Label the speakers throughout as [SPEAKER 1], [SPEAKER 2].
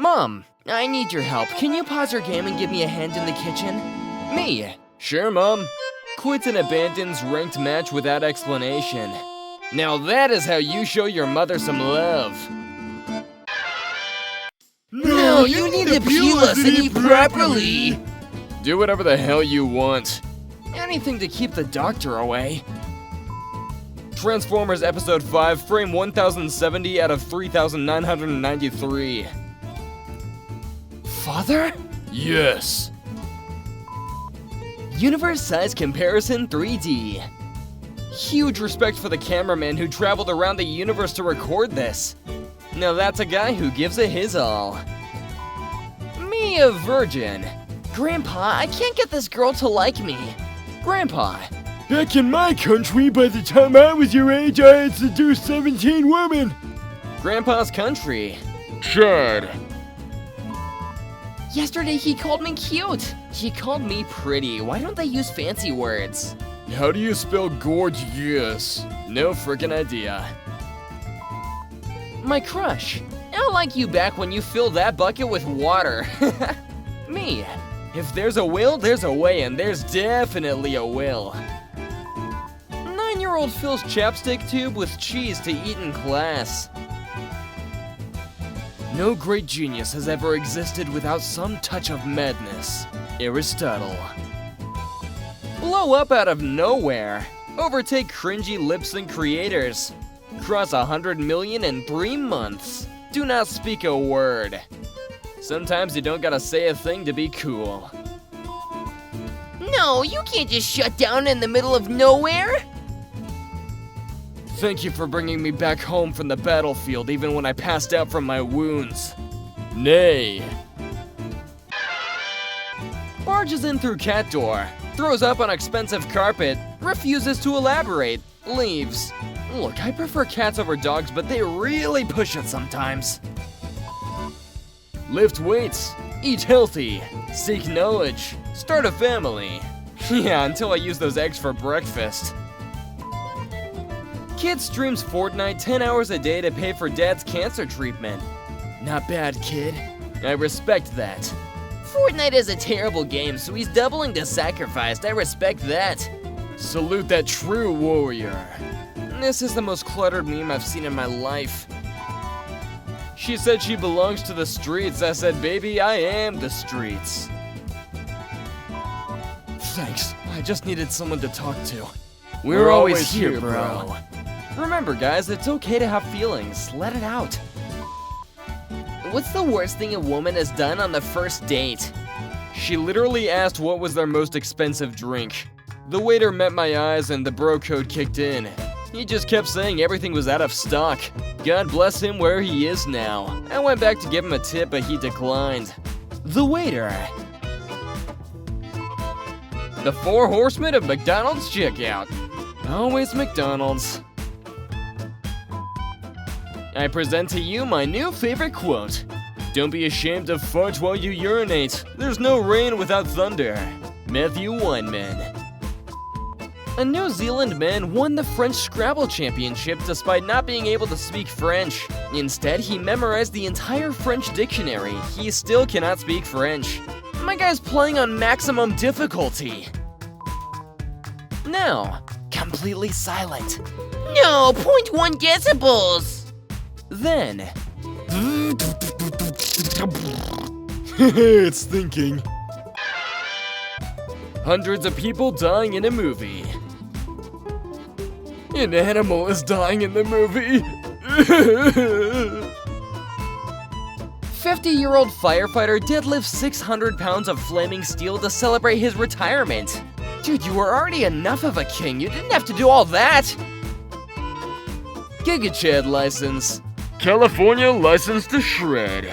[SPEAKER 1] Mom, I need your help. Can you pause your game and give me a hand in the kitchen? Me. Sure, Mom. Quits and abandons ranked match without explanation. Now that is how you show your mother some love. No, you need to peel us and eat properly. Do whatever the hell you want. Anything to keep the doctor away. Transformers Episode 5, frame 1070 out of 3993. Father? Yes. Universe size comparison 3D. Huge respect for the cameraman who traveled around the universe to record this. Now that's a guy who gives it his all. Me, a virgin. Grandpa, I can't get this girl to like me. Grandpa.
[SPEAKER 2] Back in my country, by the time I was your age, I had seduced 17 women.
[SPEAKER 1] Grandpa's country.
[SPEAKER 2] Chad.
[SPEAKER 1] Yesterday he called me cute. He called me pretty. Why don't they use fancy words?
[SPEAKER 2] How do you spell gorgeous?
[SPEAKER 1] No frickin' idea. My crush. I'll like you back when you fill that bucket with water. Me. If there's a will, there's a way, and there's definitely a will. 9-year-old fills chapstick tube with cheese to eat in class. No great genius has ever existed without some touch of madness. Aristotle. Blow up out of nowhere. Overtake cringy lip sync creators. Cross 100 million in 3 months. Do not speak a word. Sometimes you don't gotta say a thing to be cool. No, you can't just shut down in the middle of nowhere. Thank you for bringing me back home from the battlefield even when I passed out from my wounds. Nay. Barges in through cat door. Throws up on expensive carpet. Refuses to elaborate. Leaves. Look, I prefer cats over dogs, but they really push it sometimes. Lift weights. Eat healthy. Seek knowledge. Start a family. Yeah, until I use those eggs for breakfast. Kid streams Fortnite 10 hours a day to pay for dad's cancer treatment. Not bad, kid. I respect that. Fortnite is a terrible game, so he's doubling the sacrifice. I respect that. Salute that true warrior. This is the most cluttered meme I've seen in my life. She said she belongs to the streets. I said, baby, I am the streets. Thanks. I just needed someone to talk to. We're always here, bro. Remember, guys, it's okay to have feelings. Let it out. What's the worst thing a woman has done on the first date? She literally asked what was their most expensive drink. The waiter met my eyes and the bro code kicked in. He just kept saying everything was out of stock. God bless him where he is now. I went back to give him a tip, but he declined. The waiter. The 4 horsemen of McDonald's checkout. Always McDonald's. I present to you my new favorite quote. Don't be ashamed to fart while you urinate. There's no rain without thunder. Matthew Weinman. A New Zealand man won the French Scrabble Championship despite not being able to speak French. Instead, he memorized the entire French dictionary. He still cannot speak French. My guy's playing on maximum difficulty. Now, completely silent. No, 0.1 decibels! Then...
[SPEAKER 2] It's thinking.
[SPEAKER 1] Hundreds of people dying in a movie. An animal is dying in the movie. 50-year-old firefighter deadlifts 600 pounds of flaming steel to celebrate his retirement. Dude, you were already enough of a king. You didn't have to do all that. Gigachad license.
[SPEAKER 2] California license to shred.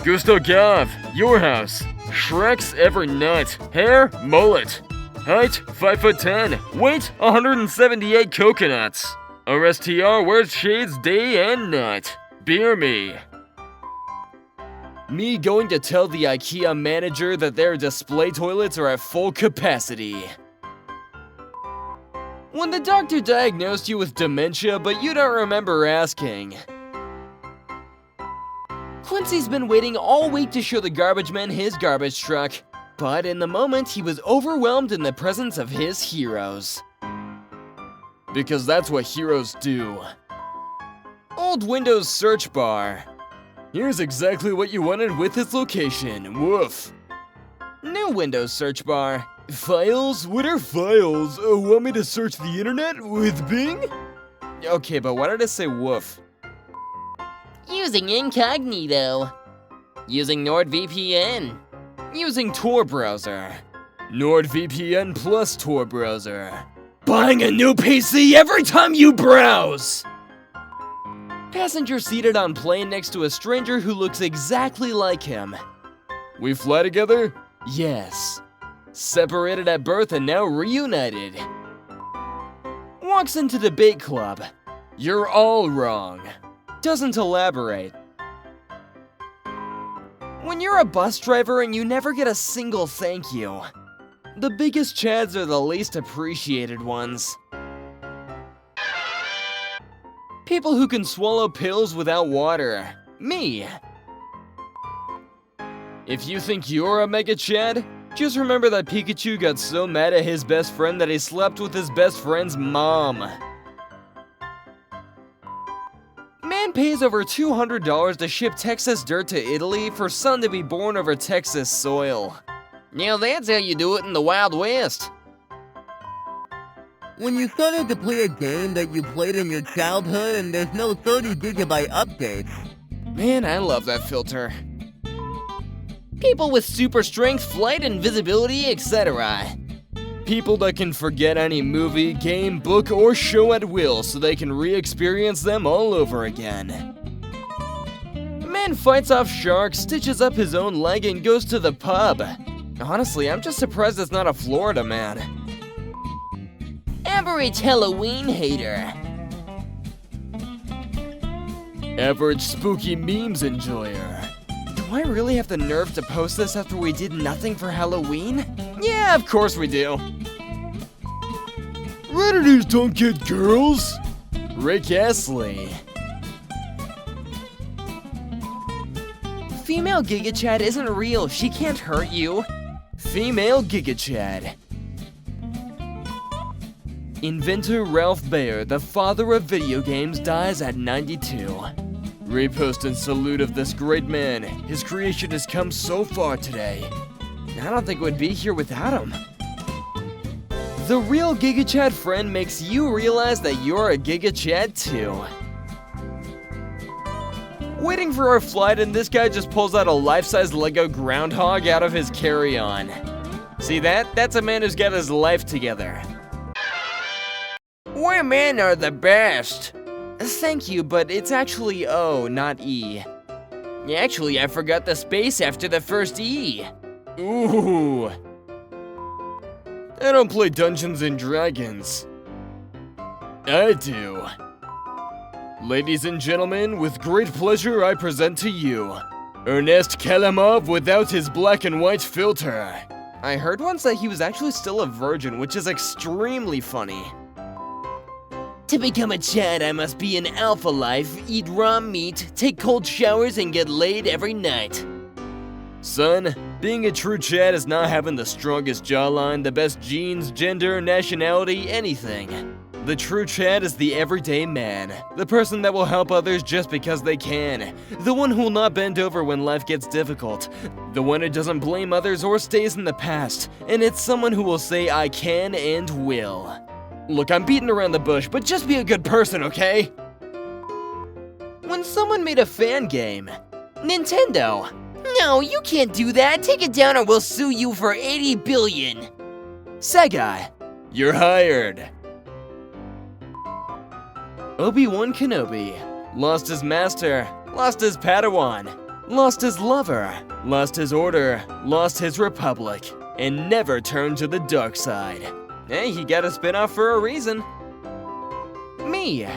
[SPEAKER 2] Gusto Gav, your house. Shrek's every night. Hair, mullet. Height, 5'10". Weight, 178 coconuts. RSTR wears shades day and night. Beer me.
[SPEAKER 1] Me going to tell the IKEA manager that their display toilets are at full capacity. When the doctor diagnosed you with dementia, but you don't remember asking. Quincy's been waiting all week to show the garbage man his garbage truck, but in the moment he was overwhelmed in the presence of his heroes. Because that's what heroes do. Old Windows search bar. Here's exactly what you wanted with its location, woof. New Windows search bar. Files? What are files? Want me to search the internet with Bing? Okay, but why did I say woof? Using incognito. Using NordVPN. Using Tor browser. NordVPN plus Tor browser. Buying a new PC every time you browse! Passenger seated on plane next to a stranger who looks exactly like him. We fly together? Yes. Separated at birth and now reunited. Walks into debate club. You're all wrong. Doesn't elaborate. When you're a bus driver and you never get a single thank you, the biggest chads are the least appreciated ones. People who can swallow pills without water. Me. If you think you're a mega chad, just remember that Pikachu got so mad at his best friend that he slept with his best friend's mom. Man pays over $200 to ship Texas dirt to Italy for son to be born over Texas soil. Now that's how you do it in the Wild West.
[SPEAKER 3] When you started to play a game that you played in your childhood and there's no 30GB updates.
[SPEAKER 1] Man, I love that filter. People with super strength, flight, invisibility, etc. People that can forget any movie, game, book, or show at will so they can re-experience them all over again. Man fights off sharks, stitches up his own leg, and goes to the pub. Honestly, I'm just surprised it's not a Florida man. Average Halloween hater. Average spooky memes enjoyer. Do I really have the nerve to post this after we did nothing for Halloween? Yeah, of course we do. Redditors don't get girls. Rick Astley. Female Gigachad isn't real, she can't hurt you. Female Gigachad. Inventor Ralph Baer, the father of video games, dies at 92. Repost and salute of this great man. His creation has come so far today. I don't think we'd be here without him. The real Gigachad friend makes you realize that you're a Gigachad too. Waiting for our flight and this guy just pulls out a life-size Lego groundhog out of his carry-on. See that? That's a man who's got his life together. Women are the best. Thank you, but it's actually O, not E. Actually, I forgot the space after the first E. Ooh. I don't play Dungeons and Dragons. I do. Ladies and gentlemen, with great pleasure I present to you Ernest Kalamov without his black and white filter. I heard once that he was actually still a virgin, which is extremely funny. To become a Chad, I must be an alpha life, eat raw meat, take cold showers, and get laid every night. Son, being a true Chad is not having the strongest jawline, the best genes, gender, nationality, anything. The true Chad is the everyday man, the person that will help others just because they can, the one who will not bend over when life gets difficult, the one who doesn't blame others or stays in the past, and it's someone who will say I can and will. Look, I'm beating around the bush, but just be a good person, okay? When someone made a fan game. Nintendo. No, you can't do that. Take it down or we'll sue you for 80 billion. Sega. You're hired. Obi-Wan Kenobi. Lost his master. Lost his Padawan. Lost his lover. Lost his order. Lost his republic. And never turned to the dark side. Hey, he got a spin-off for a reason. Me.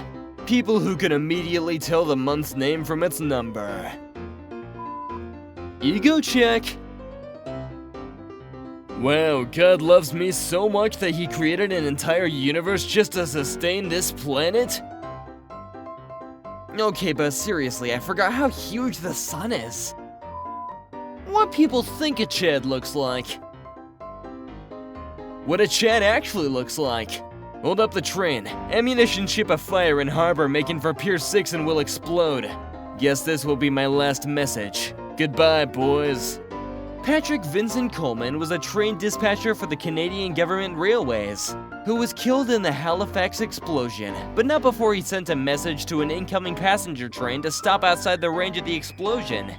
[SPEAKER 1] People who can immediately tell the month's name from its number. Ego check. Wow, God loves me so much that he created an entire universe just to sustain this planet? Okay, but seriously, I forgot how huge the sun is. What people think a Chad looks like. What a Chad actually looks like. Hold up the train. Ammunition ship afire in harbor making for Pier 6 and will explode. Guess this will be my last message. Goodbye, boys. Patrick Vincent Coleman was a train dispatcher for the Canadian Government Railways, who was killed in the Halifax explosion, but not before he sent a message to an incoming passenger train to stop outside the range of the explosion.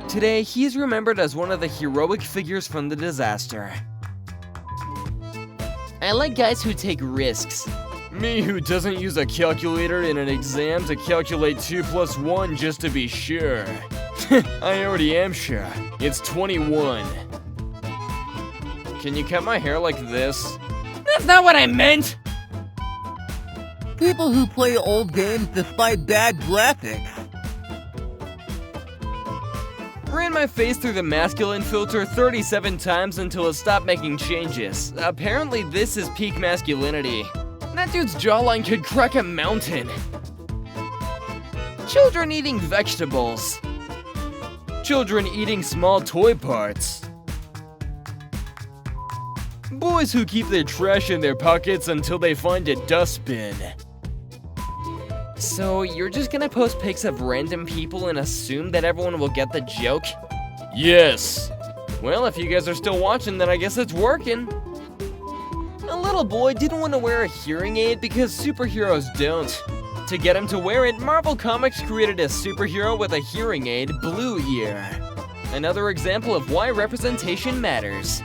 [SPEAKER 1] Today, he is remembered as one of the heroic figures from the disaster. I like guys who take risks. Me who doesn't use a calculator in an exam to calculate 2 plus 1 just to be sure. I already am sure. It's 21. Can you cut my hair like this? That's not what I meant!
[SPEAKER 3] People who play old games despite bad graphics.
[SPEAKER 1] Ran my face through the masculine filter 37 times until it stopped making changes. Apparently this is peak masculinity. That dude's jawline could crack a mountain. Children eating vegetables. Children eating small toy parts. Boys who keep their trash in their pockets until they find a dustbin. So, you're just gonna post pics of random people and assume that everyone will get the joke? Yes. Well, if you guys are still watching, then I guess it's working. A little boy didn't want to wear a hearing aid because superheroes don't. To get him to wear it, Marvel Comics created a superhero with a hearing aid, Blue Ear. Another example of why representation matters.